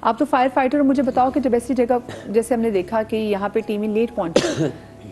آپ تو fire fighter, مجھے بتاؤ کہ جب ایسی جگہ جیسے ہم نے دیکھا کہ یہاں پہ ٹیمیں لیٹ پہنچی،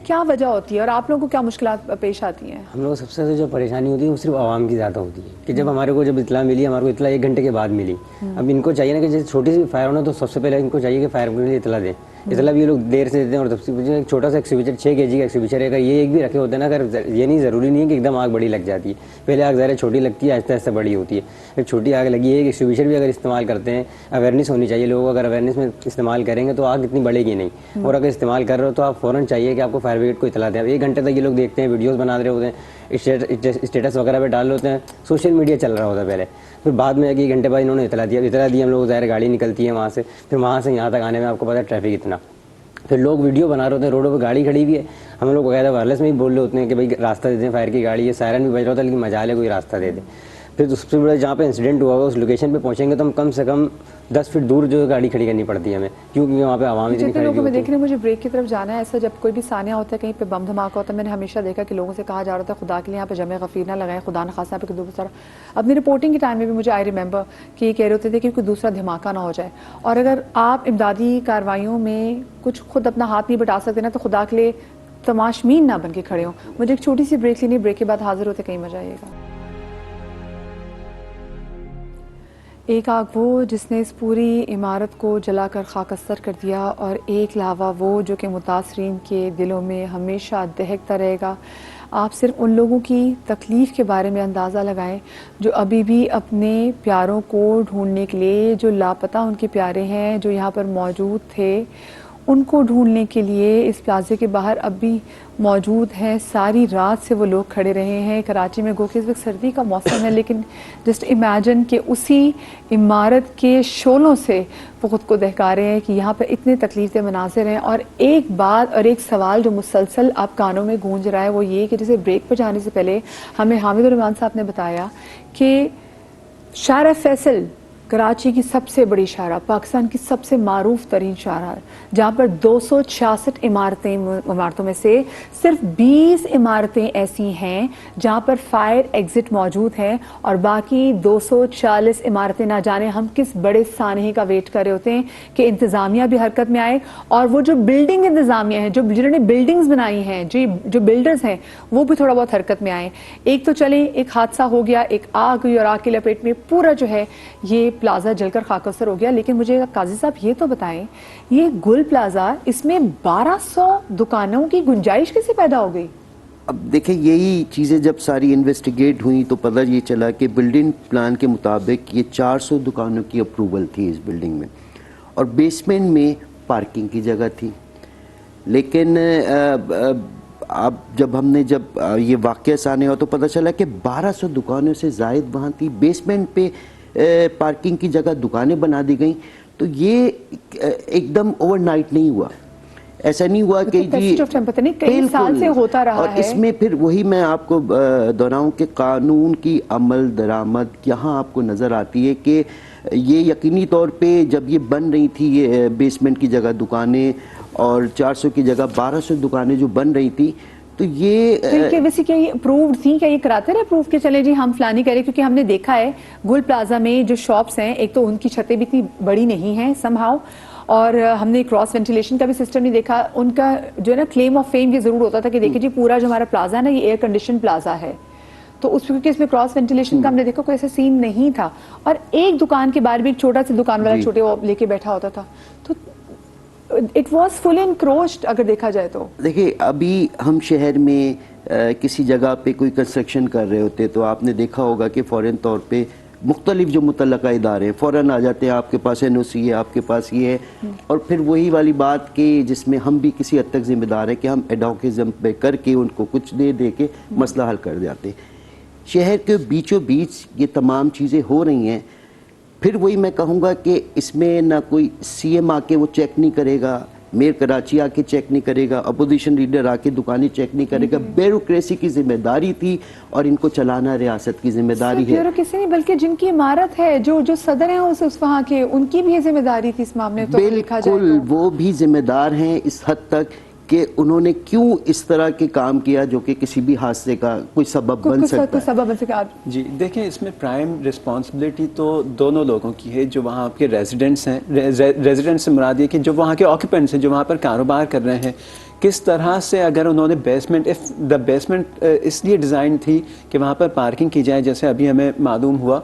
کیا وجہ ہوتی ہے اور آپ لوگوں کو کیا مشکلات پیش آتی ہیں؟ ہم لوگ سب سے جو پریشانی ہوتی ہے وہ صرف عوام کی زیادہ ہوتی ہے کہ جب ہمارے کو اطلاع ملی، ہمارے کو اطلاع 1 گھنٹے کے بعد ملی. اب ان کو چاہیے نا کہ جیسے چھوٹی سی فائر ہونا تو سب سے پہلے ان کو چاہیے کہ فائر برگیڈ اطلاع دیں. اطلاع بھی یہ لوگ دیر سے دیتے ہیں. اور تب سے ایک چھوٹا سا ایکسٹنگوشر 6 kg کا ایکسٹنگوشر ہے، یہ ایک بھی رکھے ہوتے ہیں نا، اگر یہ نہیں ضروری نہیں ہے کہ ایک دم آگ بڑی لگ جاتی ہے. پہلے آگ ظاہر چھوٹی لگتی ہے، آہستہ آہستہ بڑی ہوتی ہے. ایک چھوٹی آگ لگی ہے، ایک ایکسٹنگوشر بھی اگر استعمال کرتے ہیں، اویئرنیس ہونی چاہیے لوگوں کو. اگر اویئرنیس میں استعمال کریں گے تو آگ اتنی بڑھے گی نہیں. اور اگر استعمال کر رہے ہو تو آپ فوراً چاہیے کہ آپ کو فائر بریگیڈ کو اطلاع دیں. اب 1 گھنٹے تک یہ لوگ دیکھتے ہیں، ویڈیوز بنا رہے ہوتے ہیں، اسٹیٹس وغیرہ پہ ڈال ہوتے ہیں، سوشل میڈیا چل رہا ہوتا ہے پہلے. پھر بعد میں 1 گھنٹے بعد انہوں نے اطلاع دی ہم لوگ. ظاہر گاڑی نکلتی ہے وہاں سے، پھر وہاں سے یہاں تک آنے میں آپ کو پتا ہے ٹریفک اتنا. پھر لوگ ویڈیو بنا رہے ہوتے ہیں، روڈوں پہ گاڑی کھڑی ہوئی ہے، ہم لوگ باقاعدہ وائرلیس میں بھی بول رہے ہوتے ہیں کہ بھائی راستہ دے دیں، فائر کی گاڑی ہے، سائرن بھی بج رہا ہوتا ہے لیکن مجال ہے کوئی راستہ دے دیں. پھر سب سے بڑا جہاں پہ انسیڈنٹ ہوا ہوگا اس لوکیشن پہ پہنچیں گے تو ہم کم سے کم 10 فٹ دور جو گاڑی کھڑی کرنی پڑتی ہے ہمیں، کیونکہ وہاں پہ عوام اتنی کھڑی ہوتی ہے. میں دیکھ رہی ہوں، مجھے بریک کی طرف جانا ہے. ایسا جب کوئی بھی سانحہ ہوتا ہے، کہیں پہ بم دھماکہ ہوتا ہے، میں نے ہمیشہ دیکھا کہ لوگوں سے کہا جا رہا تھا خدا کے لیے یہاں پہ جمع غفیر نہ لگائیں، خدا نخواستہ پہ دوسرا. اپنی رپورٹنگ کے ٹائم میں بھی مجھے آئی ریممبر کہ یہ کہہ رہے ہوتے تھے کہ کوئی دوسرا دھماکہ نہ ہو جائے. اور اگر آپ امدادی کارروائیوں میں کچھ خود اپنا ہاتھ نہیں بٹا سکتے نا تو خدا کے لیے تماشمین نہ بن کے کھڑے ہوں. مجھے ایک چھوٹی سی بریک لینی، بریک کے بعد حاضر ہوتے کہیں مزہ آئے گا. ایک آگ وہ جس نے اس پوری عمارت کو جلا کر خاکستر کر دیا، اور ایک لاوا وہ جو کہ متاثرین کے دلوں میں ہمیشہ دہکتا رہے گا. آپ صرف ان لوگوں کی تکلیف کے بارے میں اندازہ لگائیں جو ابھی بھی اپنے پیاروں کو ڈھونڈنے کے لیے، جو لاپتہ ان کے پیارے ہیں جو یہاں پر موجود تھے، ان کو ڈھونڈنے کے لیے اس پلازے کے باہر اب بھی موجود ہیں. ساری رات سے وہ لوگ کھڑے رہے ہیں. کراچی میں گو کہ اس وقت سردی کا موسم ہے، لیکن جسٹ امیجن کہ اسی عمارت کے شعلوں سے وہ خود کو دہکا رہے ہیں کہ یہاں پر اتنے تکلیف دہ مناظر ہیں. اور ایک بات اور ایک سوال جو مسلسل آپ کانوں میں گونج رہا ہے وہ یہ کہ جیسے بریک پہ جانے سے پہلے ہمیں حامد الرحمان صاحب نے بتایا کہ شارع فیصل کراچی کی سب سے بڑی شارع، پاکستان کی سب سے معروف ترین شارع، جہاں پر 266 عمارتوں میں سے صرف 20 عمارتیں ایسی ہیں جہاں پر فائر ایگزٹ موجود ہیں، اور باقی 240 عمارتیں نہ جانے ہم کس بڑے سانحے کا ویٹ کر رہے ہوتے ہیں کہ انتظامیہ بھی حرکت میں آئے. اور وہ جو بلڈنگ انتظامیہ ہیں، جنہوں نے بلڈنگز بنائی ہیں، جو بلڈرز ہیں، وہ بھی تھوڑا بہت حرکت میں آئیں. ایک تو چلیں ایک حادثہ ہو گیا، ایک آگ ہوئی اور آگ کی لپیٹ میں پورا جو ہے یہ پلازا جل کر خاکستر ہو گیا. لیکن مجھے قاضی صاحب یہ تو بتائیں، یہ گل پلازا، اس میں 1200 دکانوں کی گنجائش کیسے پیدا ہو گئی؟ اب دیکھیں یہی چیزیں جب ساری انویسٹیگیٹ ہوئیں تو پتہ یہ چلا کہ بلڈنگ پلان کے مطابق یہ 400 دکانوں کی اپروول تھی اس بلڈنگ میں، اور بیسمنٹ میں پارکنگ کی جگہ تھی. لیکن اب جب یہ واقعہ سامنے ہوا تو پتہ چلا کہ 1200 دکانوں سے زائد وہاں تھی. بیسمنٹ پہ پارکنگ کی جگہ دکانیں بنا دی گئیں. تو یہ ایک دم اوور نائٹ نہیں ہوا، ایسا نہیں ہوا کہ جی کئی سال سے ہوتا رہا ہے. اور اس میں پھر وہی میں آپ کو دہراؤں کہ قانون کی عمل درآمد یہاں آپ کو نظر آتی ہے کہ یہ یقینی طور پہ جب یہ بن رہی تھی یہ بیسمنٹ کی جگہ دکانیں اور 400 کی جگہ 1200 دکانیں جو بن رہی تھی، تو یہ ویسے کیا یہ اپرووڈ تھیں؟ کیا یہ کراتے رہے اپروو کہ چلے جی ہم فلانی کریں؟ کیونکہ ہم نے دیکھا ہے گل پلازا میں جو شاپس ہیں، ایک تو ان کی چھتیں بھی اتنی بڑی نہیں ہیں سم ہاؤ، اور ہم نے کراس وینٹیلیشن کا بھی سسٹم نہیں دیکھا. ان کا جو ہے نا کلیم آف فیم یہ ضرور ہوتا تھا کہ دیکھیں جی پورا جو ہمارا پلازا ہے نا یہ ایئر کنڈیشن پلازا ہے، تو اس کیونکہ اس میں کراس وینٹیلیشن کا ہم نے دیکھا کوئی ایسا سین نہیں تھا. اور ایک دکان کے باہر بھی ایک چھوٹا سا دکان والا چھوٹے وہ لے کے بیٹھا ہوتا تھا. تو اٹ واز فل انکروچڈ اگر دیکھا جائے تو. دیکھیں ابھی ہم شہر میں کسی جگہ پہ کوئی کنسٹرکشن کر رہے ہوتے تو آپ نے دیکھا ہوگا کہ فوراً طور پہ مختلف جو متعلقہ ادارے ہیں فوراً آ جاتے ہیں، آپ کے پاس NOC ہے، آپ کے پاس یہ ہے. اور پھر وہی والی بات کہ جس میں ہم بھی کسی حد تک ذمہ دار ہیں کہ ہم ایڈوکیزم پہ کر کے ان کو کچھ دے کے مسئلہ حل کر جاتے ہیں. شہر کے بیچوں بیچ یہ تمام چیزیں ہو رہی ہیں. پھر وہی میں کہوں گا کہ اس میں نہ کوئی CM آ کے وہ چیک نہیں کرے گا، میئر کراچی آ کے چیک نہیں کرے گا، اپوزیشن لیڈر آ کے دکانیں چیک نہیں کرے گا. بیوروکریسی کی ذمہ داری تھی اور ان کو چلانا ریاست کی ذمہ داری ہے. بیوروکریسی نہیں بلکہ جن کی عمارت ہے، جو صدر ہیں اس وہاں کے، ان کی بھی یہ ذمہ داری تھی اس معاملے. بالکل وہ بھی ذمہ دار ہیں اس حد تک کہ انہوں نے کیوں اس طرح کے کام کیا جو کہ کسی بھی حادثے کا کوئی سبب بن سکتا ہے؟ جی دیکھیں، اس میں پرائم رسپانسبلٹی تو دونوں لوگوں کی ہے، جو وہاں کے ریزیڈنٹس ہیں. ریزیڈنٹس سے مراد یہ کہ جو وہاں کے آکوپینٹس ہیں، جو وہاں پر کاروبار کر رہے ہیں، کس طرح سے اگر انہوں نے بیسمنٹ اس لیے ڈیزائن تھی کہ وہاں پر پارکنگ کی جائے، جیسے ابھی ہمیں معلوم ہوا،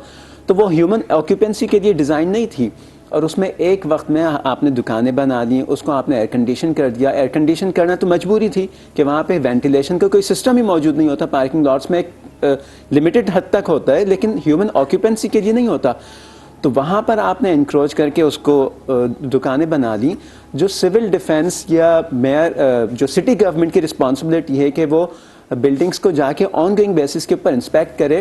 تو وہ ہیومن آکوپینسی کے لیے ڈیزائن نہیں تھی. اور اس میں ایک وقت میں آپ نے دکانیں بنا دیں، اس کو آپ نے ایئر کنڈیشن کر دیا. ایئر کنڈیشن کرنا تو مجبوری تھی کہ وہاں پہ وینٹیلیشن کا کوئی سسٹم ہی موجود نہیں ہوتا. پارکنگ لاٹس میں ایک لمیٹڈ حد تک ہوتا ہے، لیکن ہیومن آکوپینسی کے لیے نہیں ہوتا. تو وہاں پر آپ نے انکروچ کر کے اس کو دکانیں بنا دیں. جو سول ڈیفنس یا میئر، جو سٹی گورنمنٹ کی رسپانسبلٹی ہے کہ وہ بلڈنگس کو جا کے آن گوئنگ بیسس کے اوپر انسپیکٹ کرے،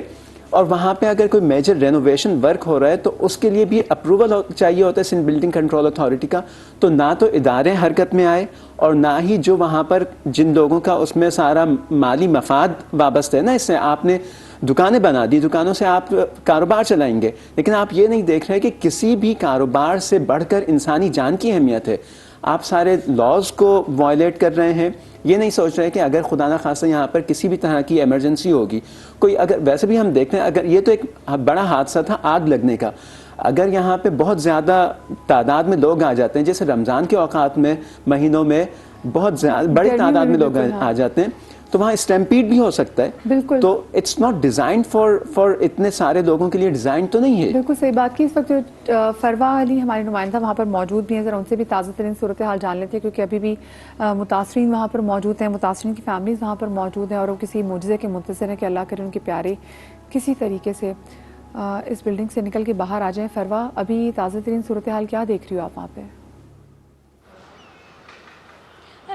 اور وہاں پہ اگر کوئی میجر رینوویشن ورک ہو رہا ہے تو اس کے لیے بھی اپروول چاہیے ہوتا ہے سندھ بلڈنگ کنٹرول اتھارٹی کا. تو نہ تو ادارے حرکت میں آئے، اور نہ ہی جو وہاں پر جن لوگوں کا اس میں سارا مالی مفاد وابستہ ہے نا، اس سے آپ نے دکانیں بنا دی، دکانوں سے آپ کاروبار چلائیں گے، لیکن آپ یہ نہیں دیکھ رہے کہ کسی بھی کاروبار سے بڑھ کر انسانی جان کی اہمیت ہے. آپ سارے لاز کو وائلیٹ کر رہے ہیں. یہ نہیں سوچ رہے کہ اگر خدا نخواستہ یہاں پر کسی بھی طرح کی ایمرجنسی ہوگی، کوئی اگر ویسے بھی ہم دیکھتے ہیں، اگر یہ تو ایک بڑا حادثہ تھا آگ لگنے کا، اگر یہاں پہ بہت زیادہ تعداد میں لوگ آ جاتے ہیں، جیسے رمضان کے اوقات میں، مہینوں میں بہت زیادہ بڑی تعداد میں لوگ آ جاتے ہیں، تو وہاں اسٹیمپیڈ بھی ہو سکتا ہے. بالکل. تو اٹس ناٹ ڈیزائنڈ فار اتنے سارے لوگوں کے لیے ڈیزائن تو نہیں ہے. بالکل صحیح بات کی. اس وقت جو فروا علی ہماری نمائندہ وہاں پر موجود بھی ہیں، ذرا ان سے بھی تازہ ترین صورتحال جان لیتے ہیں، کیونکہ ابھی بھی متاثرین وہاں پر موجود ہیں، متاثرین کی فیملیز وہاں پر موجود ہیں، اور وہ کسی معجزے کے منتظر ہیں کہ اللہ کرے ان کے پیارے کسی طریقے سے اس بلڈنگ سے نکل کے باہر آ جائیں. فروا، ابھی تازہ ترین صورتحال کیا دیکھ رہی ہو آپ وہاں پہ؟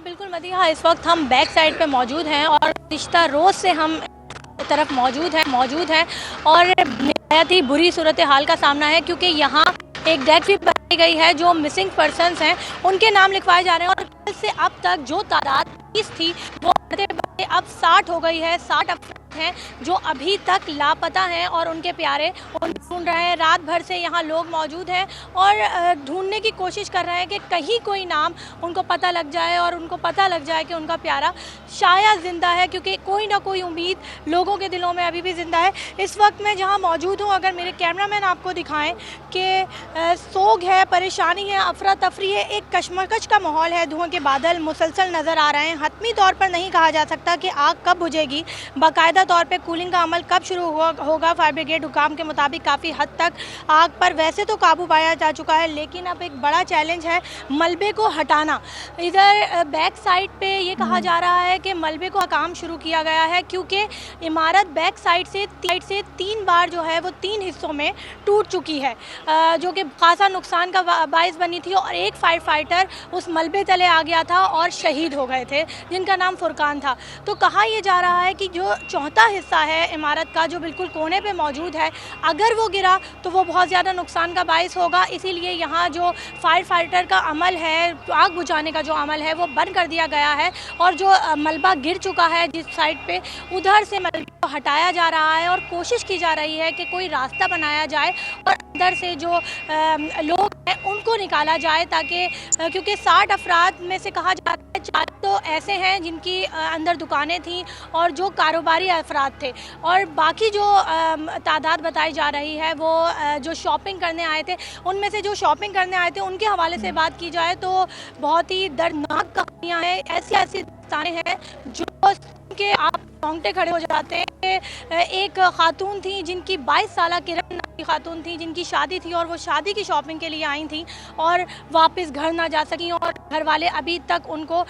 بالکل مدیحہ، اس وقت ہم بیک سائڈ پہ موجود ہیں اور رشتہ روز سے ہم طرف موجود ہیں اور نہایت ہی بری صورتحال کا سامنا ہے، کیونکہ یہاں ایک ڈیڈ فیٹ بنائی گئی ہے. جو مسنگ پرسنس ہیں ان کے نام لکھوائے جا رہے ہیں، اور کل سے اب تک جو تعداد 30 تھی وہ بڑھتے اب 60 ہو گئی ہے. 60 افراد ہیں جو ابھی تک لاپتہ ہیں اور ان کے پیارے ان ڈھونڈ رہے ہیں. رات بھر سے یہاں لوگ موجود ہیں اور ڈھونڈنے کی کوشش کر رہے ہیں کہ کہیں کوئی نام ان کو پتہ لگ جائے اور ان کو پتہ لگ جائے کہ ان کا پیارا شاید زندہ ہے، کیونکہ کوئی نہ کوئی امید لوگوں کے دلوں میں ابھی بھی زندہ ہے. اس وقت میں جہاں موجود ہوں، اگر میرے کیمرہ مین آپ کو دکھائیں کہ سوگ ہے، پریشانی ہے، افراتفری ہے، ایک کشمکش کا ماحول ہے. دھواں کے بادل مسلسل نظر آ رہے ہیں. حتمی طور پر نہیں کہا جا سکتا کہ آگ کب بجھے گی، باقاعدہ طور پہ کولنگ کا عمل کب شروع ہوگا. فائر بریگیڈ حکام کے مطابق کافی حد تک آگ پر ویسے تو قابو پایا جا چکا ہے، لیکن اب ایک بڑا چیلنج ہے ملبے کو ہٹانا. ادھر بیک سائڈ پہ یہ کہا جا رہا ہے کہ ملبے کو کام شروع کیا گیا ہے، کیونکہ عمارت بیک سائڈ سے 3 بار جو ہے وہ 3 حصوں میں ٹوٹ چکی ہے، جو کہ خاصا نقصان کا باعث بنی تھی. اور ایک فائر فائٹر اس ملبے تلے آ گیا تھا اور شہید ہو گئے تھے، جن کا نام فرقان تھا. تو کہا یہ جا رہا ہے کہ جو چوتھا حصہ ہے عمارت کا، جو بالکل کونے پہ موجود ہے، اگر وہ گرا تو وہ بہت زیادہ نقصان کا باعث ہوگا. اسی لیے یہاں جو فائر فائٹر کا عمل ہے، آگ بجھانے کا جو عمل ہے، وہ بند کر دیا گیا ہے. اور جو ملبہ گر چکا ہے جس سائڈ پہ، ادھر سے ملبے کو ہٹایا جا رہا ہے اور کوشش کی جا رہی ہے کہ کوئی راستہ بنایا جائے اور اندر سے جو لوگ ہیں ان کو نکالا جائے، تاکہ کیونکہ 60 افراد میں سے کہا جاتا ہے 4 تو ایسے ہیں جن کی اندر دکانیں تھیں اور جو کاروباری افراد تھے، اور باقی جو تعداد بتائی جا رہی ہے وہ جو شاپنگ کرنے آئے تھے. ان میں سے جو شاپنگ کرنے آئے تھے ان کے حوالے سے بات کی جائے تو بہت ہی دردناک کہانیاں ہیں. ایسی داستانیں ہیں جو کہ آپ رونگٹے کھڑے ہو جاتے ہیں. ایک خاتون تھیں جن کی 22 سالہ کرن نام کی خاتون تھیں، جن کی شادی تھی اور وہ شادی کی شاپنگ کے لیے آئی تھیں اور واپس گھر نہ جا سکیں، اور گھر والے ابھی تک ان کو.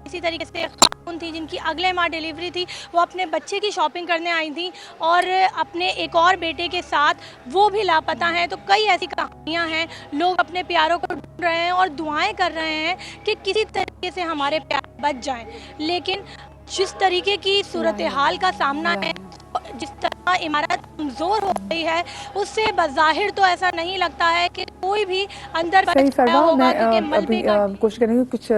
اسی طریقے سے خاتون تھی جن کی اگلے ماہ ڈیلیوری تھی، وہ اپنے بچے کی شاپنگ کرنے آئی تھیں اور اپنے ایک اور بیٹے کے ساتھ وہ بھی لاپتہ ہیں. تو کئی ایسی کہانیاں ہیں. لوگ اپنے پیاروں کو ڈھونڈ رہے ہیں اور دعائیں کر رہے ہیں کہ کسی طریقے سے ہمارے پیار بچ جائیں، لیکن جس طریقے کی صورتحال کا سامنا ہے، جس طرح عمارت کمزور ہو گئی ہے اس سے بظاہر تو ایسا نہیں لگتا ہے کہ کوئی بھی اندر صحیح فرما. ہوگا میں کیونکہ ابھی ملبے کا کوشش کریں گے, کچھ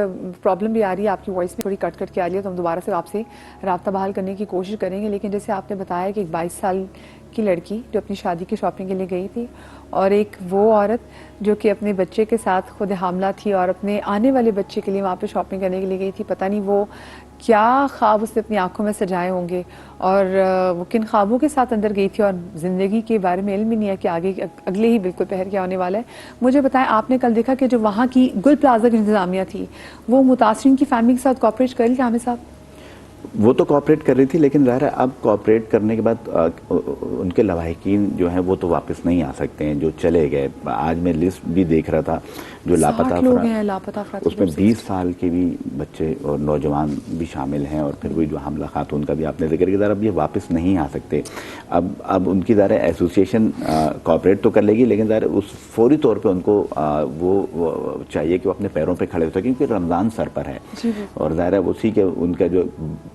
پرابلم بھی آ رہی ہے, آپ کی وائس میں تھوڑی کٹ کٹ کے آ رہی ہے, تو ہم دوبارہ سے آپ سے رابطہ بحال کرنے کی کوشش کریں گے. لیکن جیسے آپ نے بتایا کہ ایک 22 سال کی لڑکی جو اپنی شادی کی شاپنگ کے لیے گئی تھی, اور ایک وہ عورت جو کہ اپنے بچے کے ساتھ خود حاملہ تھی اور اپنے آنے والے بچے کے لیے وہاں پہ شاپنگ کرنے کے لیے گئی تھی. پتہ نہیں وہ کیا خواب اس نے اپنی آنکھوں میں سجائے ہوں گے, اور وہ کن خوابوں کے ساتھ اندر گئی تھی, اور زندگی کے بارے میں علم ہی نہیں ہے کہ آگے اگلے ہی بالکل پہر کیا ہونے والا ہے. مجھے بتائیں, آپ نے کل دیکھا کہ جو وہاں کی گل پلازا کی انتظامیہ تھی وہ متاثرین کی فیملی کے ساتھ کوآپریٹ کر لی تھی عامر صاحب؟ وہ تو کوآپریٹ کر رہی تھی, لیکن ظاہر ہے اب کوآپریٹ کرنے کے بعد ان کے لواحقین جو ہیں وہ تو واپس نہیں آ سکتے ہیں جو چلے گئے. آج میں لسٹ بھی دیکھ رہا تھا جو لاپتہ افراد, اس میں 20 سال کے بھی بچے اور نوجوان بھی شامل ہیں, اور پھر وہی جو حاملہ خاتون کا بھی آپ نے ذکر کیا. اب یہ واپس نہیں آ سکتے. اب ان کی ظاہر ایسوسیشن کوآپریٹ تو کر لے گی, لیکن ظاہر اس فوری طور پہ ان کو وہ چاہیے کہ وہ اپنے پیروں پہ کھڑے ہو سکیں, کیونکہ رمضان سر پر ہے, اور ظاہر ہے اسی کے ان کا جو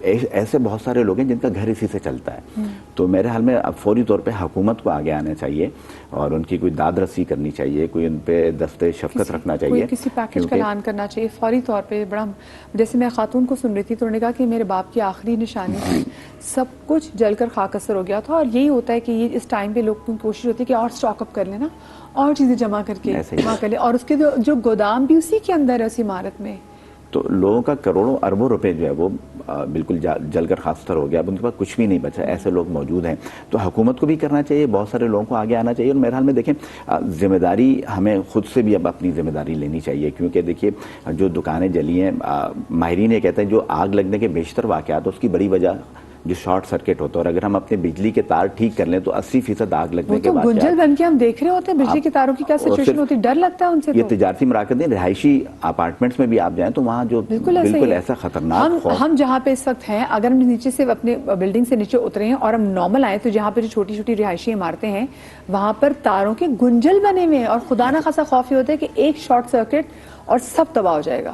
ایسے بہت سارے لوگ ہیں جن کا گھر اسی سے چلتا ہے. تو میرے حال میں اب فوری طور پہ حکومت کو آگے آنا چاہیے اور ان کی کوئی داد رسی کرنی چاہیے, کوئی ان پہ دست شفقت رکھنا چاہیے, کسی پیکیج کا اعلان کرنا چاہیے فوری طور پہ. بڑا جیسے میں خاتون کو سن رہی تھی تو انہوں نے کہا کہ میرے باپ کی آخری نشانی تھی, سب کچھ جل کر خاک اثر ہو گیا تھا, اور یہی ہوتا ہے کہ یہ اس ٹائم پہ لوگوں کی کوشش ہوتی ہے کہ اور سٹاک اپ کر لیں نا, اور چیزیں جمع کر کے جمع کر لیں, اور اس کے جو گودام بھی اسی کے اندر ہے اس عمارت میں. تو لوگوں کا کروڑوں اربوں روپے جو ہے وہ بالکل جل کر خاکستر ہو گیا. اب ان کے پاس کچھ بھی نہیں بچا. ایسے لوگ موجود ہیں, تو حکومت کو بھی کرنا چاہیے, بہت سارے لوگوں کو آگے آنا چاہیے. اور میرے حال میں دیکھیں ذمہ داری ہمیں خود سے بھی اب اپنی ذمہ داری لینی چاہیے, کیونکہ دیکھیے جو دکانیں جلی ہیں, ماہرین یہ کہتے ہیں جو آگ لگنے کے بیشتر واقعات اس کی بڑی وجہ جو شارٹ سرکٹ ہوتا ہے, اور اگر ہم اپنے بجلی کے تار ٹھیک کر لیں تو 80% آگ لگنے کے بعد گنجل بن کے ہم دیکھ رہے ہوتے ہیں بجلی کے تاروں کی کیا سچویشن ہوتی ہے, ڈر لگتا ہے ان سے. یہ تجارتی مراکز ہیں, رہائشی اپارٹمنٹس میں بھی آپ جائیں تو وہاں جو بالکل ایسا خطرناک, ہم جہاں پہ اس وقت ہیں, اگر ہم نیچے سے اپنے بلڈنگ سے نیچے اترے ہیں اور ہم نارمل آئے تو جہاں پہ جو چھوٹی چھوٹی رہائشی عمارتیں ہیں وہاں پر تاروں کے گنجل بنے ہوئے ہیں, اور خدا نہ خاصا خوف یہ ہوتا ہے کہ ایک شارٹ سرکٹ اور سب تباہ ہو جائے گا.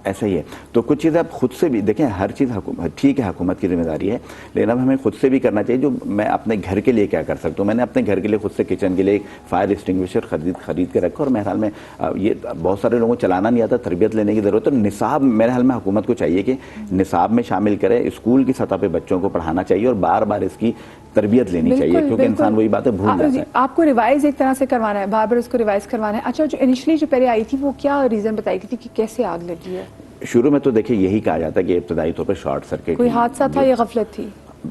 ایسا ہی ہے. تو کچھ چیزیں آپ خود سے بھی دیکھیں, ہر چیز ٹھیک ہے حکومت کی ذمہ داری ہے, لیکن اب ہمیں خود سے بھی کرنا چاہیے. جو میں اپنے گھر کے لیے کیا کر سکتا ہوں, میں نے اپنے گھر کے لیے خود سے کچن کے لیے ایک فائر ایکسٹنگوشر خرید کے رکھا, اور میرے حال میں یہ بہت سارے لوگوں کو چلانا نہیں آتا, تربیت لینے کی ضرورت ہے. نصاب میرے حال میں حکومت کو چاہیے کہ نصاب میں شامل کرے, اسکول کی سطح پہ بچوں کو پڑھانا چاہیے, اور بار بار اس کی تربیت لینی چاہیے, کیونکہ انسان وہی باتیں بھول جاتا ہے. آپ کو ریوائز ایک طرح سے کروانا ہے, بار بار اس کو ریوائز کروانا ہے. اچھا, جو انیشلی جو پہلے آئی تھی وہ کیا ریزن بتائی گئی تھی کہ کیسے آگ لگی ہے؟ شروع میں تو دیکھیں یہی کہا جاتا ہے کہ ابتدائی طور پر شارٹ سرکٹ, کوئی حادثہ تھا یا غفلت تھی,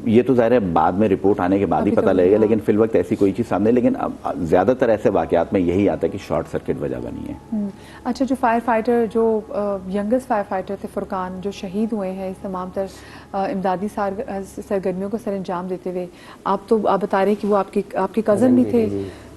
یہ تو ظاہر ہے بعد میں رپورٹ آنے کے بعد ہی پتہ لگے گا, لیکن فی الوقت ایسی کوئی چیز سامنے. لیکن زیادہ تر ایسے واقعات میں یہی آتا ہے کہ شارٹ سرکٹ وجہ بنی ہے. اچھا, جو فائر فائٹر جو ینگسٹ فائر فائٹر تھے فرقان, جو شہید ہوئے ہیں اس تمام تر امدادی سرگرمیوں کو سر انجام دیتے ہوئے, آپ بتا رہے ہیں کہ وہ آپ کے کزن بھی تھے,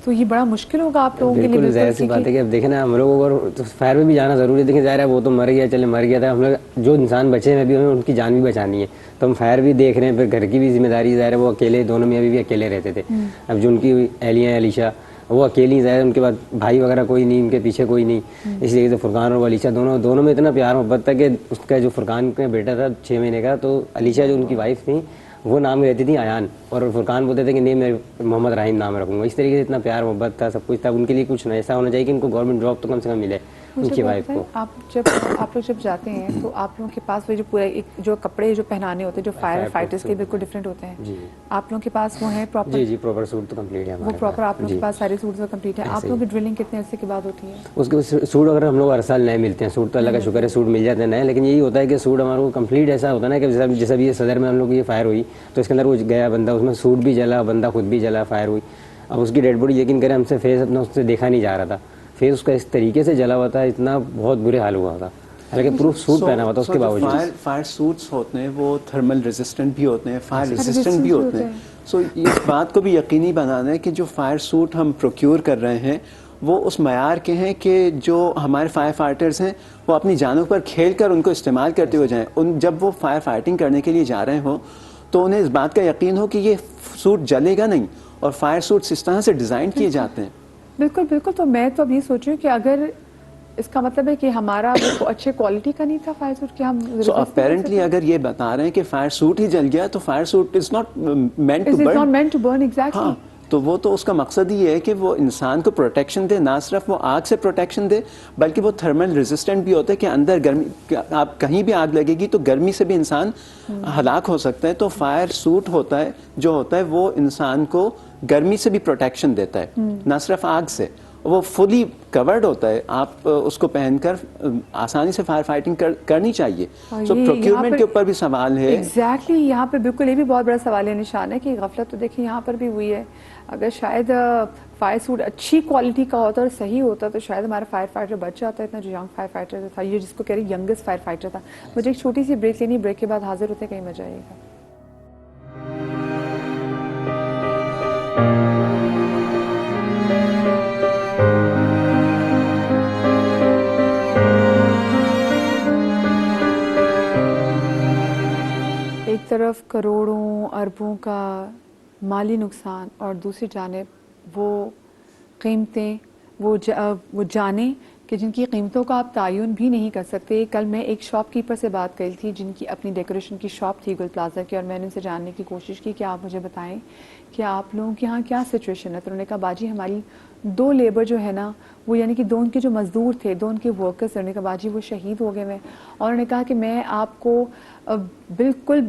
تو یہ بڑا مشکل ہوگا آپ لوگوں کے لیے. بالکل ظاہر سی بات ہے کہ اب دیکھیں نا, ہم لوگوں کو فائر میں بھی جانا ضروری ہے. دیکھیں ظاہر ہے وہ تو مر گیا, چلے مر گیا تھا, ہم لوگ جو انسان بچے ہیں ابھی ان کی جان بھی بچانی ہے, تو ہم فائر بھی دیکھ رہے ہیں. پھر گھر کی بھی ذمہ داری, ظاہر ہے وہ اکیلے, دونوں میں ابھی بھی اکیلے رہتے تھے. اب جو ان کی اہلیہ ہیں علیشہ, وہ اکیلی, ظاہر ان کے بعد بھائی وغیرہ کوئی نہیں, ان کے پیچھے کوئی نہیں, اس لیے تو فرقان اور علیشہ دونوں میں اتنا پیار محبت تھا کہ اس کا جو فرقان کا بیٹا تھا 6 مہینے کا, تو علیشہ جو ان کی وائف تھی وہ نام رہتی تھی ایان, اور فرقان بولتے تھے کہ نہیں میں محمد رحیم نام رکھوں گا. اس طریقے سے اتنا پیار محبت تھا, سب کچھ تھا. ان کے لیے کچھ ایسا ہونا چاہیے کہ ان کو گورنمنٹ جاب تو کم سے کم ملے ان کی وائف کو. آپ لوگ جب جاتے ہیں تو آپ لوگوں کے پاس وہ جو پورا جو کپڑے جو پہنانے ہوتے ہیں جو فائر فائٹرز کے بالکل ڈفرینٹ ہوتے ہیں, آپ لوگوں کے پاس وہ ہیں پراپر؟ جی پراپر سوٹ تو کمپلیٹ ہے, وہ پراپر آپ لوگوں کے پاس سارے سوٹس کمپلیٹ ہیں. آپ لوگوں کی ڈرلنگ کتنے عرصے کے بعد ہوتی ہے؟ اس کے سوٹ اگر ہم لوگ ہر سال نئے ملتے ہیں, سوٹ تو اللہ کا شکر ہے سوٹ مل جاتے ہیں نئے, لیکن یہی ہوتا ہے کہ سوٹ ہمارے کو کمپلیٹ ایسا ہوتا ہے نا کہ جیسا بھی صدر میں ہم لوگ یہ فائر ہوئی تو اس کے اندر وہ گیا بندہ, اس میں سوٹ بھی جلا, بندہ خود بھی جلا, فائر ہوئی. اب اس کی ڈیڈ باڈی یقین کریں ہم سے فیس اپنا اس سے دیکھا نہیں جا رہا تھا, فیس اس کا اس طریقے سے جلا ہوا تھا, اتنا بہت برے حال ہوا تھا, حالانکہ پروف سوٹ پہنا ہوا تھا. اس کے باوجود فائر سوٹس ہوتے ہیں وہ تھرمل ریزسٹنٹ بھی ہوتے ہیں, فائر ریزسٹنٹ بھی ہوتے ہیں. سو اس بات کو بھی یقینی بنانا ہے کہ جو فائر سوٹ ہم پروکیور کر رہے ہیں وہ اس معیار کے ہیں کہ جو ہمارے فائر فائٹرز ہیں وہ اپنی جانوں پر کھیل کر ان کو استعمال کرتے ہوئے جائیں. جب وہ فائر فائٹنگ کرنے کے لیے جا رہے ہوں تو انہیں اس بات کا یقین ہو کہ یہ سوٹ جلے گا نہیں, اور فائر سوٹس اس طرح سے ڈیزائن کیے جاتے ہیں. بالکل. تو میں تو اب یہ سوچ رہی ہوں کہ اگر اس کا مطلب ہے کہ ہمارا وہ اچھے کوالٹی کا نہیں تھا فائر سوٹ کہ ہم سو اپیرنٹلی اگر یہ بتا رہے ہیں کہ فائر سوٹ ہی جل گیا تو fire suit is not meant to burn exactly. تو وہ تو اس کا مقصد ہی ہے کہ وہ انسان کو پروٹیکشن دے، نہ صرف وہ آگ سے پروٹیکشن دے بلکہ وہ تھرمل ریزسٹنٹ بھی ہوتا ہے کہ اندر گرمی، آپ کہیں بھی آگ لگے گی تو گرمی سے بھی انسان ہلاک ہو سکتا ہے. تو فائر سوٹ ہوتا ہے جو ہوتا ہے وہ انسان کو گرمی سے بھی پروٹیکشن دیتا ہے، نہ صرف آگ سے. وہ فلی کورڈ ہوتا ہے، آپ اس کو پہن کر آسانی سے فائر فائٹنگ کرنی چاہیے. سو پروکیورمنٹ کے اوپر بھی سوال ہے. ایگزیکٹلی یہاں پہ بالکل یہ بھی بہت بڑا سوال نشان ہے کہ غفلت تو دیکھیں یہاں پر بھی ہوئی ہے. اگر شاید فائر سوٹ اچھی کوالٹی کا ہوتا اور صحیح ہوتا تو شاید ہمارا فائر فائٹر بچ جاتا ہے. اتنا جو ینگ فائر فائٹر تھا، یہ جس کو کہہ رہے ہیں ینگسٹ فائر فائٹر تھا. مجھے ایک چھوٹی سی بریک لینی، بریک کے بعد حاضر ہوتے ہیں، کہیں مزہ آئے گا. ایک طرف کروڑوں اربوں کا مالی نقصان اور دوسری جانب وہ قیمتیں، وہ جانیں کہ جن کی قیمتوں کا آپ تعین بھی نہیں کر سکتے. کل میں ایک شاپ کیپر سے بات کری تھی جن کی اپنی ڈیکوریشن کی شاپ تھی گل پلازا کی، اور میں نے ان سے جاننے کی کوشش کی کہ آپ مجھے بتائیں کہ آپ لوگوں کے یہاں کیا سچویشن ہے. تو انہوں نے کہا باجی ہماری 2 لیبر جو ہے نا، وہ یعنی کہ 2 ان کے جو مزدور تھے، 2 ان کے ورکرز، انہوں نے کہا باجی وہ شہید ہو گئے ہیں. اور انہوں نے کہا کہ میں آپ کو بالکل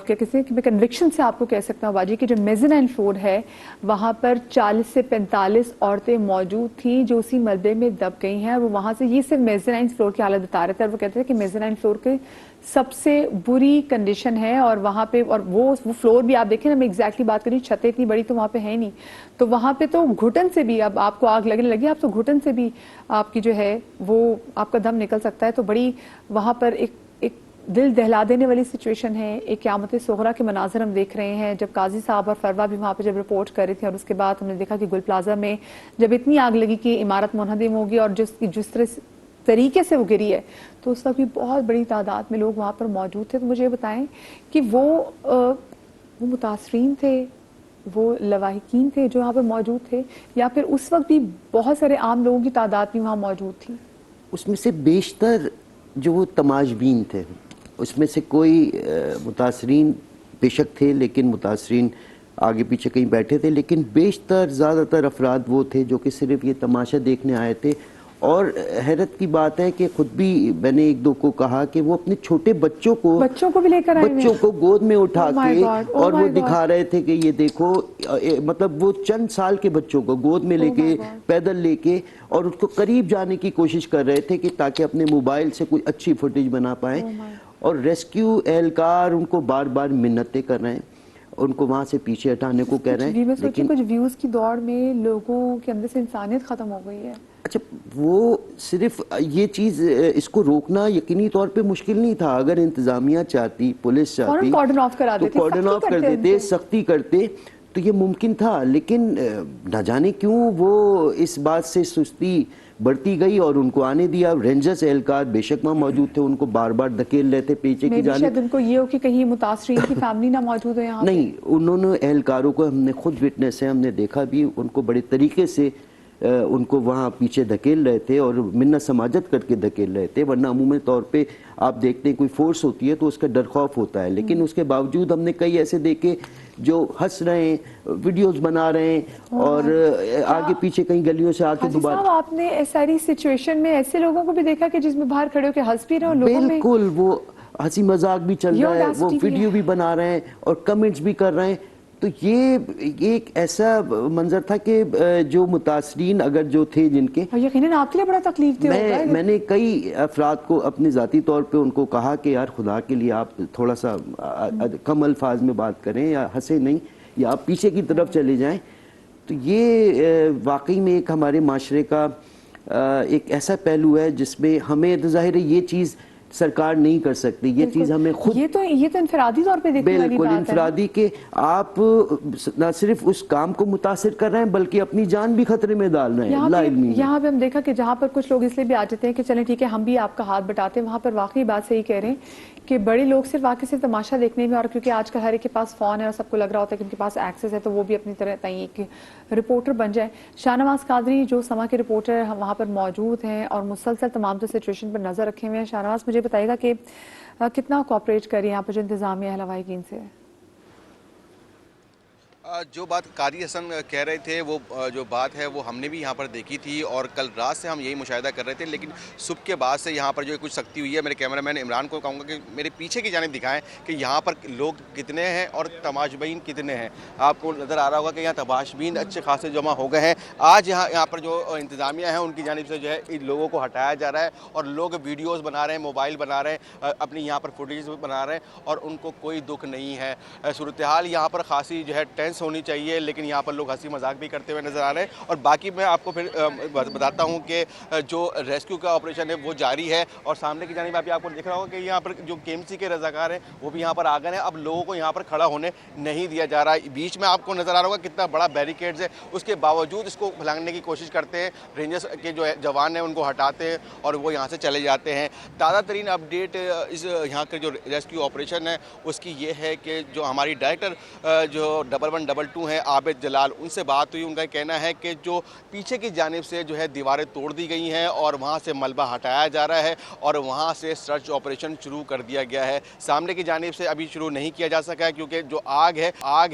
کیا کہتے ہیں کہ میں کنوکشن سے آپ کو کہہ سکتا ہوں باجی کہ جو میزنائن فلور ہے وہاں پر 40 سے 45 عورتیں موجود تھیں جو اسی ملبے میں دب گئی ہیں. اور وہ وہاں سے یہ صرف میزنائن فلور کی حالت بتا رہے تھے، اور وہ کہتے تھے کہ میزنائن فلور کے سب سے بری کنڈیشن ہے. اور وہاں پہ اور وہ فلور بھی آپ دیکھیں نا، میں ایگزیکٹلی بات کر رہی ہوں، چھتیں اتنی بڑی تو وہاں پہ ہے نہیں. تو وہاں پہ تو گھٹن سے بھی اب آپ کو آگ لگنے لگی، آپ تو گھٹن سے بھی آپ کی جو ہے وہ آپ کا دم نکل سکتا ہے. تو بڑی وہاں پر ایک دل دہلا دینے والی سچویشن ہے. ایک قیامت صغریٰ کے مناظر ہم دیکھ رہے ہیں جب قاضی صاحب اور فروا بھی وہاں پہ جب رپورٹ کر رہی تھی. اور اس کے بعد ہم نے دیکھا کہ گل پلازا میں جب اتنی آگ لگی کہ عمارت منہدم ہوگی اور جس طریقے سے وہ گری ہے تو اس وقت بھی بہت بڑی تعداد میں لوگ وہاں پر موجود تھے. تو مجھے یہ بتائیں کہ وہ متاثرین تھے، وہ لواحقین تھے جو وہاں پر موجود تھے، یا پھر اس وقت بھی بہت سارے عام لوگوں کی تعداد بھی وہاں موجود تھی؟ اس میں سے بیشتر جو وہ تماشبین تھے، اس میں سے کوئی متاثرین بے شک تھے لیکن متاثرین آگے پیچھے کہیں بیٹھے تھے، لیکن بیشتر زیادہ تر افراد وہ تھے جو کہ صرف یہ تماشا دیکھنے آئے تھے. اور حیرت کی بات ہے کہ خود بھی میں نے 1-2 کو کہا کہ وہ اپنے چھوٹے بچوں کو بھی لے کر آئے، بچوں کو گود میں اٹھا کے اور وہ دکھا رہے تھے کہ یہ دیکھو، مطلب وہ چند سال کے بچوں کو گود میں لے کے پیدل لے کے اور اس کو قریب جانے کی کوشش کر رہے تھے کہ تاکہ اپنے موبائل سے کوئی اچھی فوٹیج بنا پائیں. اور ریسکیو اہلکار ان کو بار بار منتیں کر رہے ہیں، ان کو وہاں سے پیچھے ہٹانے کو کہہ رہے ہیں. لیکن کچھ ویوز کی دوڑ میں لوگوں کے اندر سے انسانیت ختم ہو گئی ہے. اچھا، وہ صرف یہ چیز اس کو روکنا یقینی طور پہ مشکل نہیں تھا. اگر انتظامیہ چاہتی، پولیس چاہتی کارڈن آف کرا تو کارڈن آف کر دیتے، سختی کرتے تو یہ ممکن تھا. لیکن نہ جانے کیوں وہ اس بات سے سستی بڑھتی گئی اور ان کو آنے دیا. رینجرز اہلکار بے شک وہاں موجود تھے، ان کو بار بار دھکیل لیتے پیچھے کی جانب. شاید ان کو یہ ہو کہ کہیں متاثرین کی فیملی نہ موجود ہو یہاں. نہیں، انہوں نے اہلکاروں کو، ہم نے خود وٹنس ہے، ہم نے دیکھا بھی، ان کو بڑے طریقے سے ان کو وہاں پیچھے دھکیل رہے تھے اور منت سماجت کر کے دھکیل رہے تھے. ورنہ عمومی طور پہ آپ دیکھتے ہیں کوئی فورس ہوتی ہے تو اس کا ڈر خوف ہوتا ہے، لیکن اس کے باوجود ہم نے کئی ایسے دیکھے جو ہنس رہے ہیں، ویڈیوز بنا رہے ہیں اور آگے پیچھے کہیں گلیوں سے آ کے دوبارہ. آپ نے ساری سچویشن میں ایسے لوگوں کو بھی دیکھا کہ جس میں باہر کھڑے ہو کے ہنس بھی رہے ہو لوگوں میں؟ بالکل، وہ ہنسی مذاق بھی چل رہا ہے، وہ ویڈیو بھی بنا رہے ہیں اور کمنٹس بھی کر رہے ہیں. تو یہ ایک ایسا منظر تھا کہ جو متاثرین اگر جو تھے جن کے، یقیناً آپ کے لیے بڑا تکلیف دہ ہوگا. میں نے کئی افراد کو اپنے ذاتی طور پہ ان کو کہا کہ یار خدا کے لیے آپ تھوڑا سا کم الفاظ میں بات کریں یا ہنسے نہیں یا آپ پیچھے کی طرف چلے جائیں. تو یہ واقعی میں ایک ہمارے معاشرے کا ایک ایسا پہلو ہے جس میں ہمیں ظاہر ہے یہ چیز سرکار نہیں کر سکتی. یہ چیز ہمیں خود یہ تو انفرادی طور پہ دیکھنے والی بالکل بات ہے. انفرادی کہ آپ نہ صرف اس کام کو متاثر کر رہے ہیں بلکہ اپنی جان بھی خطرے میں ڈال رہے ہیں. یہاں پہ ہم دیکھا کہ جہاں پر کچھ لوگ اس لیے بھی آ جاتے ہیں کہ چلیں ٹھیک ہے ہم بھی آپ کا ہاتھ بٹاتے ہیں, وہاں پر واقعی بات صحیح کہہ رہے ہیں کہ بڑے لوگ صرف واقعی سے تماشا دیکھنے میں, اور کیونکہ آج کل ہر ایک کے پاس فون ہے اور سب کو لگ رہا ہوتا ہے کہ ان کے پاس ایکسس ہے تو وہ بھی اپنی طرح ایک رپورٹر بن جائے. شاہ نواز قادری جو سما کے رپورٹر وہاں پر موجود ہیں اور مسلسل تمام تو سچویشن پر نظر رکھے ہوئے ہیں. شاہ نواز مجھے بتائے گا کہ کتنا کوآپریٹ کر رہی ہے یہاں پر جو انتظامیہ ہے لواحقین سے؟ جو بات قاری حسن کہہ رہے تھے وہ جو بات ہے وہ ہم نے بھی یہاں پر دیکھی تھی اور کل رات سے ہم یہی مشاہدہ کر رہے تھے, لیکن صبح کے بعد سے یہاں پر جو کچھ سختی ہوئی ہے. میرے کیمرہ مین عمران کو کہوں گا کہ میرے پیچھے کی جانب دکھائیں کہ یہاں پر لوگ کتنے ہیں اور تماشبین کتنے ہیں. آپ کو نظر آ رہا ہوگا کہ یہاں تماشبین اچھے خاصے جمع ہو گئے ہیں. آج یہاں پر جو انتظامیہ ہیں ان کی جانب سے جو ہے ان لوگوں کو ہٹایا جا رہا ہے اور لوگ ویڈیوز بنا رہے ہیں, موبائل بنا رہے ہیں, اپنی یہاں پر فوٹیج بنا رہے ہیں اور ان کو کوئی دکھ نہیں ہے. صورتحال یہاں پر خاصی جو ہے ٹینس ہونی چاہیے, لیکن یہاں پر لوگ ہنسی مذاق بھی کرتے ہوئے نظر آ رہے ہیں. اور باقی میں آپ کو پھر بتاتا ہوں کہ جو ریسکیو کا آپریشن ہے وہ جاری ہے. اور سامنے کی جانب آپ کو دیکھ رہا ہوگا کہ یہاں پر جو KMC کے رضاکار ہیں وہ بھی یہاں پر آ گئے ہیں. اب لوگوں کو یہاں پر کھڑا ہونے نہیں دیا جا رہا. بیچ میں آپ کو نظر آ رہا ہوگا کتنا بڑا بیریکیڈز ہے, اس کے باوجود اس کو پھیلانے کی کوشش کرتے ہیں. رینجرز کے جو جوان ہیں ان کو ہٹاتے ہیں اور وہ یہاں سے چلے جاتے ہیں. تازہ ترین اپڈیٹ اس یہاں کے جو ریسکیو آپریشن ہے اس کی یہ ہے کہ جو ہماری ڈائریکٹر جو 1122 ہیں عابد جلال, ان سے بات ہوئی. ان کا کہنا ہے کہ جو پیچھے کی جانب سے جو ہے دیواریں توڑ دی گئی ہیں اور وہاں سے ملبہ ہٹایا جا رہا ہے اور وہاں سے سرچ آپریشن شروع کر دیا گیا ہے. سامنے کی جانب سے ابھی شروع نہیں کیا جا سکا ہے کیونکہ جو آگ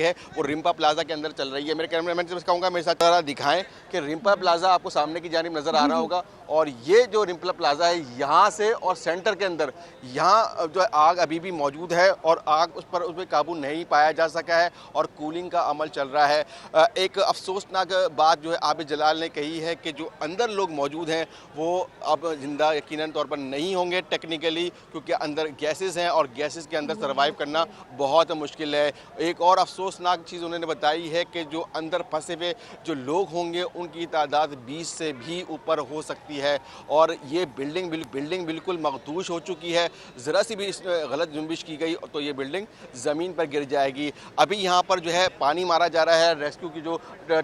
ہے وہ رمپا پلازا کے اندر چل رہی ہے. میرے کیمرہ مین سے کہوں گا میرے ساتھ دکھائیں کہ رمپا پلازا آپ کو سامنے کی جانب نظر آ رہا ہوگا, اور یہ جو رمپا پلازا ہے یہاں سے اور سینٹر کے اندر یہاں جو آگ ابھی بھی موجود ہے اور آگ اس پہ قابو نہیں پایا جا سکا ہے اور کولنگ کا عمل چل رہا ہے. ایک افسوسناک بات جو ہے عابد جلال نے کہی ہے کہ جو اندر لوگ موجود ہیں وہ اب زندہ یقیناً طور پر نہیں ہوں گے ٹیکنیکلی, کیونکہ اندر گیسز ہیں اور گیسز کے اندر سروائیو کرنا بہت مشکل ہے. ایک اور افسوسناک چیز انہوں نے بتائی ہے کہ جو اندر پھنسے ہوئے جو لوگ ہوں گے ان کی تعداد 20 سے بھی اوپر ہو سکتی ہے اور یہ بلڈنگ بالکل مخدوش ہو چکی ہے. ذرا سی بھی اس میں غلط جنبش کی گئی تو یہ بلڈنگ زمین پر گر جائے گی. ابھی یہاں پر جو ہے پانی مارا جا رہا ہے. ریسکیو کی جو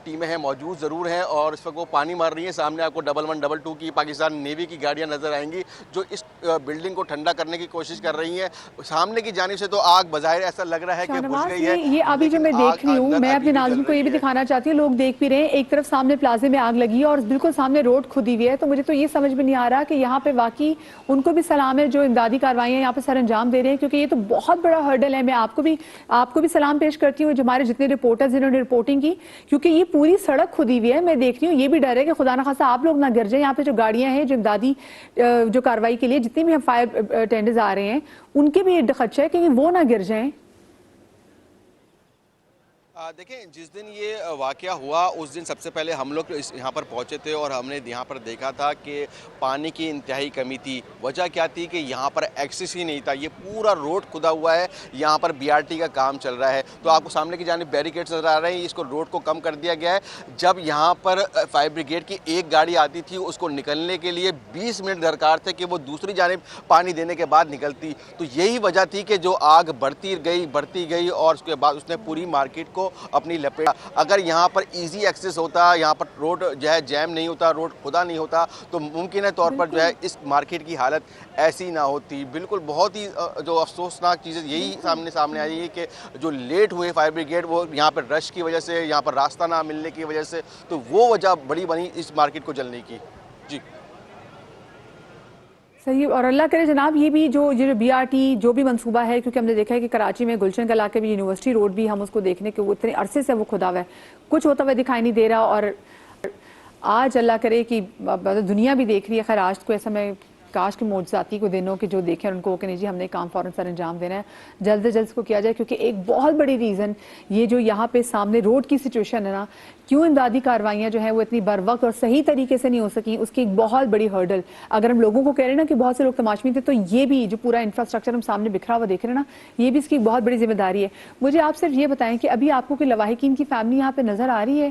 ٹیمیں ہیں موجود ضرور ہیں اور اس وقت وہ پانی مار رہی ہیں. سامنے آپ کو 1122 کی پاکستان نیوی کی گاڑیاں نظر آئیں گی جو اس بلڈنگ کو ٹھنڈا کرنے کی کوشش کر رہی ہیں. سامنے کی جانب سے تو آگ بظاہر ایسا لگ رہا ہے کہ بجھ گئی ہے. یہ ابھی جو میں دیکھ رہی ہوں, میں اپنے ناظرین کو یہ بھی دکھانا چاہتی ہوں, لوگ دیکھ بھی رہے ہیں, ایک طرف سامنے پلازے میں آگ لگی ہے اور بالکل سامنے روڈ کھدی ہوئی ہے. تو مجھے تو یہ سمجھ میں نہیں آ رہا کہ یہاں پہ واقعی ان کو بھی سلام ہے جو امدادی کاروائیاں یہاں پہ سر انجام دے رہے ہیں, کیونکہ یہ تو بہت بڑا ہرڈل ہے. میں آپ کو بھی سلام پیش کرتی ہوں جو ہمارے جتنے رپورٹرز جنہوں نے رپورٹنگ کی, کیونکہ یہ پوری سڑک کھدی ہوئی ہے. میں دیکھ رہی ہوں, یہ بھی ڈر ہے کہ خدا نخواستہ آپ لوگ نہ گر جائیں. یہاں پہ جو گاڑیاں ہیں جو امدادی جو کارروائی کے لیے جتنے بھی فائر ٹینڈرز آ رہے ہیں ان کے بھی یہ خدشہ ہے کہ وہ نہ گر جائیں. دیکھیں جس دن یہ واقعہ ہوا اس دن سب سے پہلے ہم لوگ یہاں پر پہنچے تھے اور ہم نے یہاں پر دیکھا تھا کہ پانی کی انتہائی کمی تھی. وجہ کیا تھی کہ یہاں پر ایکسس ہی نہیں تھا. یہ پورا روڈ کھدا ہوا ہے, یہاں پر BRT کا کام چل رہا ہے. تو آپ کو سامنے کی جانب بیریکیڈز نظر آ رہے ہیں. اس کو روڈ کو کم کر دیا گیا ہے. جب یہاں پر فائر بریگیڈ کی ایک گاڑی آتی تھی اس کو نکلنے کے لیے 20 منٹ درکار تھے کہ وہ دوسری جانب پانی دینے کے بعد نکلتی. تو یہی وجہ تھی کہ جو آگ بڑھتی گئی اور اس کے بعد اس نے پوری مارکیٹ کو اپنی لپیٹا. اگر یہاں پر ایزی ایکسس ہوتا, یہاں پر روڈ جو ہے جیم نہیں ہوتا, روڈ کھدا نہیں ہوتا, تو ممکن ہے طور پر جو ہے اس مارکیٹ کی حالت ایسی نہ ہوتی. بالکل بہت ہی جو افسوسناک چیز یہی سامنے آئی ہے کہ جو لیٹ ہوئے فائر بریگیڈ وہ یہاں پر رش کی وجہ سے, یہاں پر راستہ نہ ملنے کی وجہ سے, تو وہ وجہ بڑی بنی اس مارکیٹ کو جلنے کی. جی صحیح. اور اللہ کرے جناب یہ بھی جو BRT جو بھی منصوبہ ہے, کیونکہ ہم نے دیکھا ہے کہ کراچی میں گلشن کا علاقے بھی یونیورسٹی روڈ بھی ہم اس کو دیکھنے کے وہ اتنے عرصے سے وہ کھدا ہوا ہے, کچھ ہوتا ہوا دکھائی نہیں دے رہا. اور آج اللہ کرے کہ دنیا بھی دیکھ رہی ہے, خیر آج کو ایسا میں کاش کے معجزاتی کو دنوں کے جو دیکھیں ان کو کہ نہیں جی ہم نے کام فوراً سر انجام دینا ہے, جلد سے جلد کو کیا جائے. کیونکہ ایک بہت بڑی ریزن یہ جو یہاں پہ سامنے روڈ کی سچویشن ہے نا, کیوں امدادی کاروائیاں جو ہیں وہ اتنی بر وقت اور صحیح طریقے سے نہیں ہو سکیں, اس کی ایک بہت بڑی ہرڈل. اگر ہم لوگوں کو کہہ رہے ہیں نا کہ بہت سے لوگ تماشبین تھے, تو یہ بھی جو پورا انفراسٹرکچر ہم سامنے بکھرا ہوا دیکھ رہے ہیں نا, یہ بھی اس کی بہت بڑی ذمہ داری ہے. مجھے آپ صرف یہ بتائیں کہ ابھی آپ کو کوئی لواحقین کی فیملی یہاں پہ نظر آ رہی ہے؟